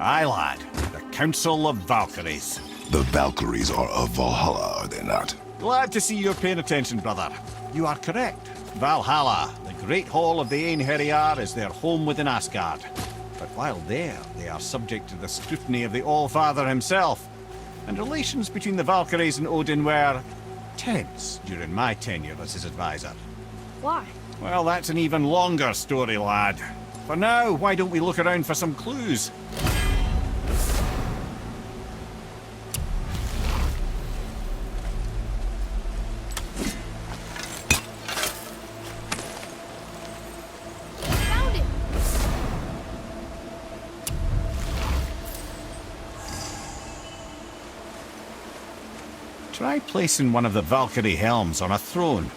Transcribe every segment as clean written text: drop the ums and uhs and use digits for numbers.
Aye, lad. The Council of Valkyries. The Valkyries are of Valhalla, are they not? Glad to see you're paying attention, brother. You are correct. Valhalla, the great hall of the Einherjar, is their home within Asgard. But while there, they are subject to the scrutiny of the All-Father himself. And relations between the Valkyries and Odin were tense during my tenure as his advisor. Why? Well, that's an even longer story, lad. For now, why don't we look around for some clues? Found it! Try placing one of the Valkyrie helms on a throne.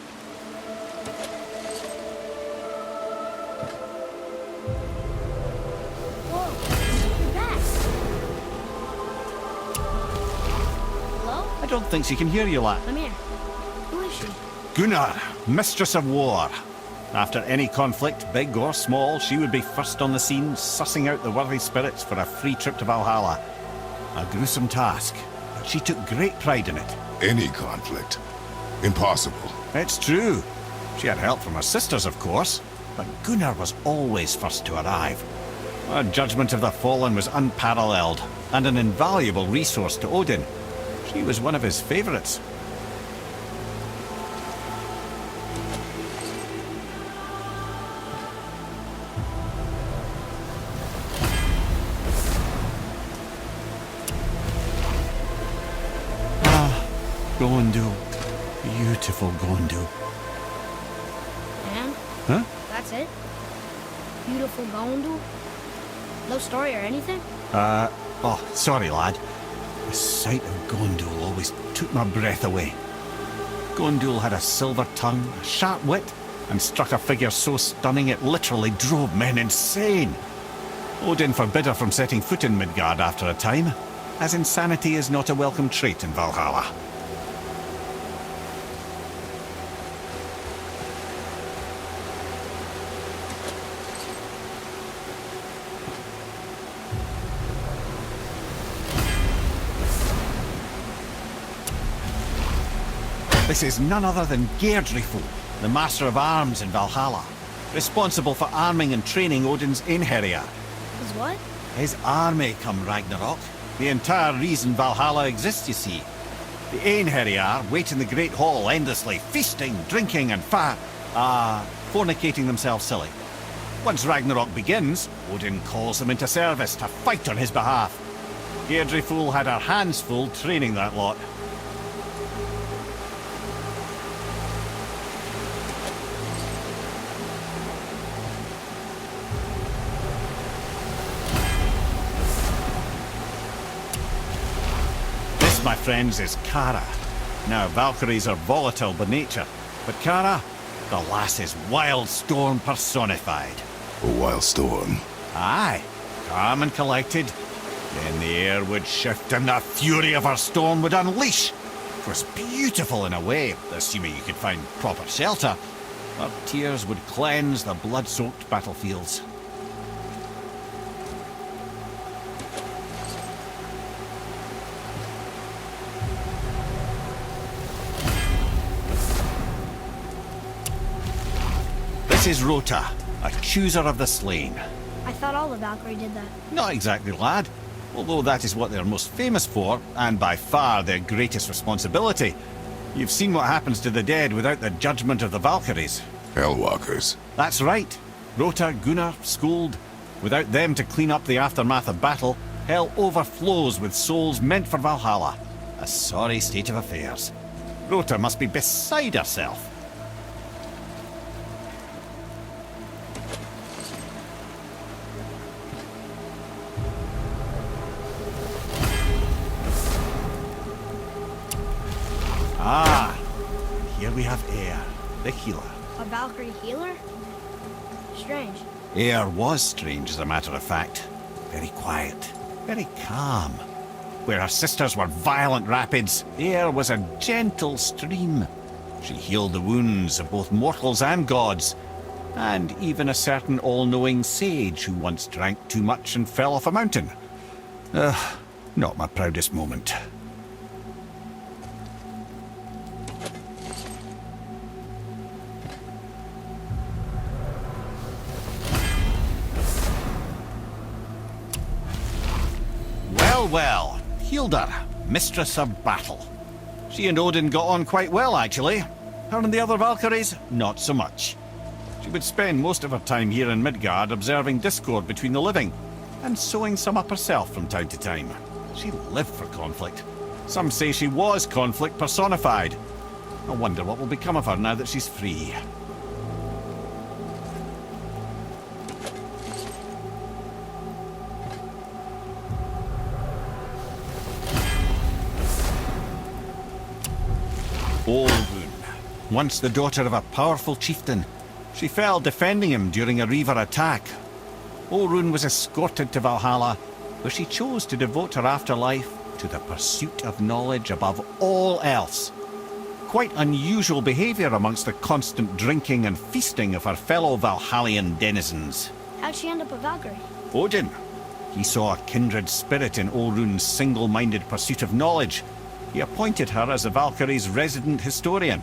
Whoa, you're back. Hello? I don't think she can hear you, lad. I'm here. Who is she? Gunnar, Mistress of War. After any conflict, big or small, she would be first on the scene, sussing out the worthy spirits for a free trip to Valhalla. A gruesome task, but she took great pride in it. Any conflict. Impossible. It's true. She had help from her sisters, of course, but Gunnar was always first to arrive. Her judgment of the fallen was unparalleled, and an invaluable resource to Odin. She was one of his favorites. Gondul. Beautiful Gondul. And? Huh? That's it? Beautiful Gondul? No story or anything? Oh, sorry, lad. The sight of Gondul always took my breath away. Gondul had a silver tongue, a sharp wit, and struck a figure so stunning it literally drove men insane. Odin forbid her from setting foot in Midgard after a time, as insanity is not a welcome trait in Valhalla. This is none other than Geirdriful, the Master of Arms in Valhalla, responsible for arming and training Odin's Einherjar. Is what? His army come Ragnarok. The entire reason Valhalla exists, you see. The Einherjar wait in the Great Hall endlessly, feasting, drinking and fornicating themselves silly. Once Ragnarok begins, Odin calls them into service to fight on his behalf. Geirdriful had her hands full training that lot. My friends, is Kara. Now, Valkyries are volatile by nature, but Kara, the lass is wild storm personified. A wild storm. Aye, calm and collected. Then the air would shift and the fury of her storm would unleash. It was beautiful in a way, assuming you could find proper shelter. Her tears would cleanse the blood-soaked battlefields. This is Rota, a chooser of the slain. I thought all the Valkyrie did that. Not exactly, lad. Although that is what they're most famous for, and by far their greatest responsibility. You've seen what happens to the dead without the judgment of the Valkyries. Hellwalkers. That's right. Rota, Gunnar, Skuld. Without them to clean up the aftermath of battle, hell overflows with souls meant for Valhalla. A sorry state of affairs. Rota must be beside herself. Ah, here we have Air, the healer. A Valkyrie healer? Strange. Air was strange, as a matter of fact. Very quiet, very calm. Where her sisters were violent rapids, Air was a gentle stream. She healed the wounds of both mortals and gods, and even a certain all-knowing sage who once drank too much and fell off a mountain. Not my proudest moment. Well, well, Hilda, mistress of battle. She and Odin got on quite well, actually. Her and the other Valkyries, not so much. She would spend most of her time here in Midgard observing discord between the living, and sewing some up herself from time to time. She lived for conflict. Some say she was conflict personified. I wonder what will become of her now that she's free. Olrun, once the daughter of a powerful chieftain, she fell defending him during a Reaver attack. Olrun was escorted to Valhalla, where she chose to devote her afterlife to the pursuit of knowledge above all else. Quite unusual behaviour amongst the constant drinking and feasting of her fellow Valhallian denizens. How'd she end up a Valkyrie? Odin. He saw a kindred spirit in Olrun's single-minded pursuit of knowledge. He appointed her as the Valkyrie's resident historian.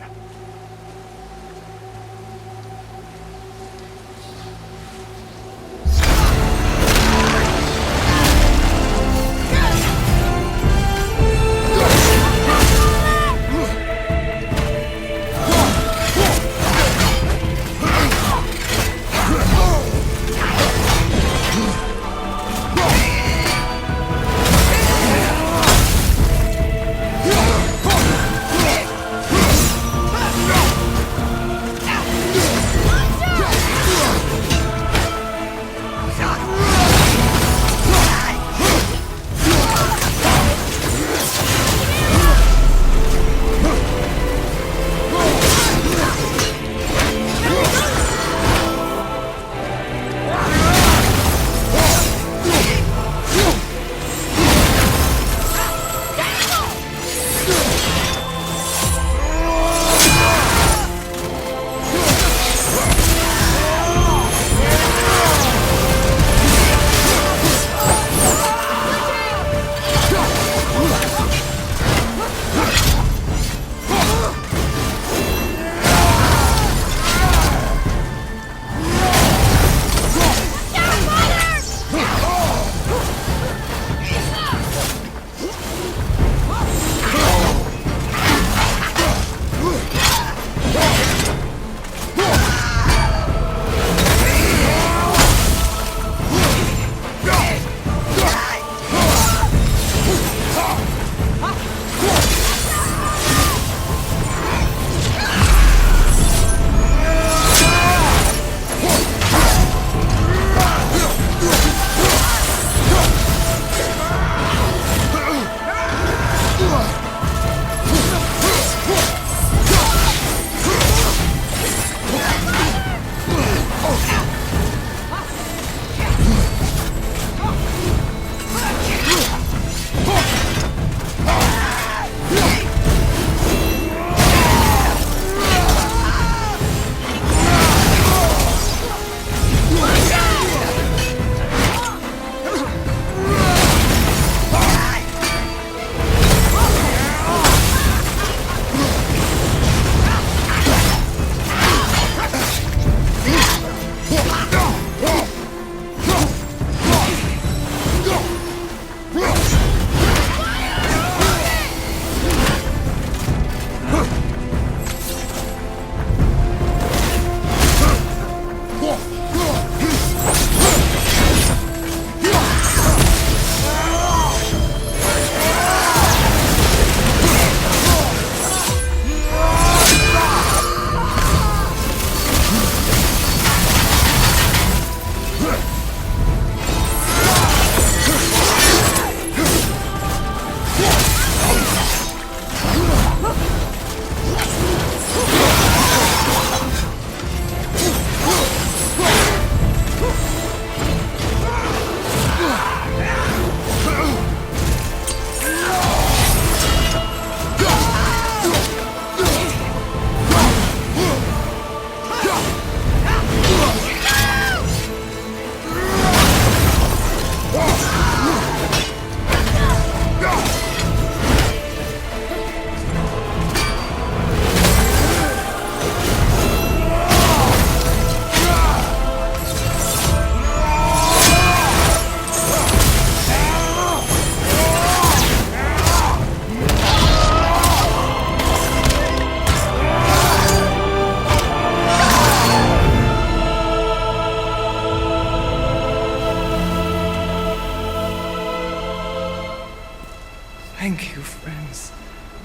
Thank you, friends.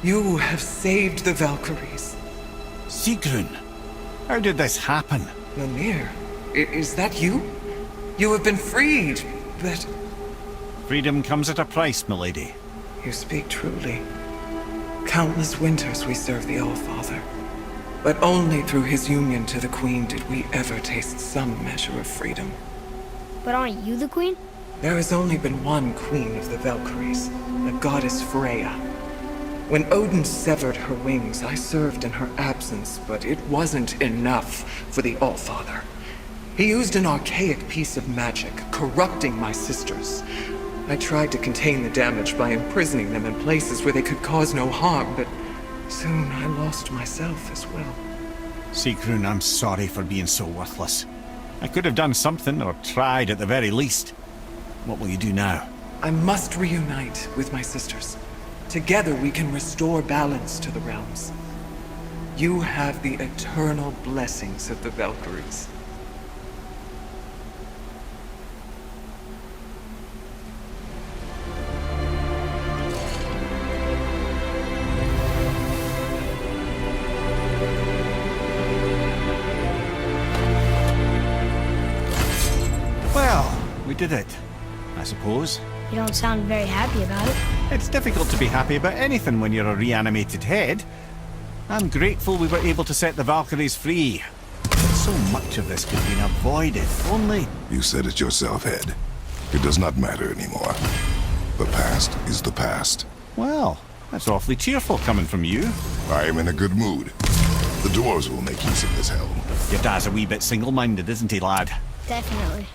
You have saved the Valkyries. Sigrun, how did this happen? Mimir, is that you? You have been freed, but... Freedom comes at a price, milady. You speak truly. Countless winters we serve the All-Father. But only through his union to the Queen did we ever taste some measure of freedom. But aren't you the queen? There has only been one Queen of the Valkyries, the goddess Freya. When Odin severed her wings, I served in her absence, but it wasn't enough for the All-Father. He used an archaic piece of magic, corrupting my sisters. I tried to contain the damage by imprisoning them in places where they could cause no harm, but soon I lost myself as well. Sigrun, I'm sorry for being so worthless. I could have done something, or tried at the very least. What will you do now? I must reunite with my sisters. Together we can restore balance to the realms. You have the eternal blessings of the Valkyries. Well, we did it, I suppose. You don't sound very happy about it. It's difficult to be happy about anything when you're a reanimated head. I'm grateful we were able to set the Valkyries free. But so much of this could have been avoided, if only... You said it yourself, Head. It does not matter anymore. The past is the past. Well, that's awfully cheerful coming from you. I am in a good mood. The dwarves will make use of this helm. Your dad's a wee bit single-minded, isn't he, lad? Definitely.